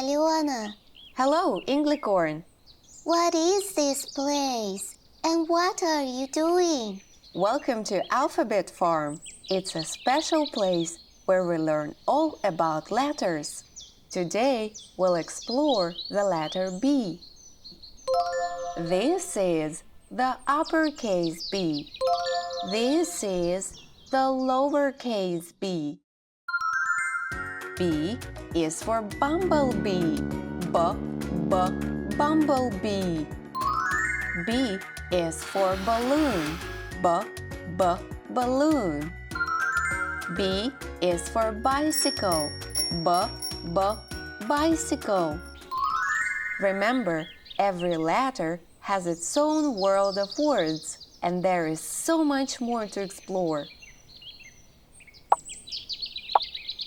Luana. Hello, Englicorn. What is this place? And what are you doing? Welcome to Alphabet Farm. It's a special place where we learn all about letters. Today, we'll explore the letter B. This is the uppercase B. This is the lowercase b. B is for bumblebee. Bumblebee. B is for balloon. Balloon. B is for bicycle. Bicycle. Remember, every letter has its own world of words, and there is so much more to explore.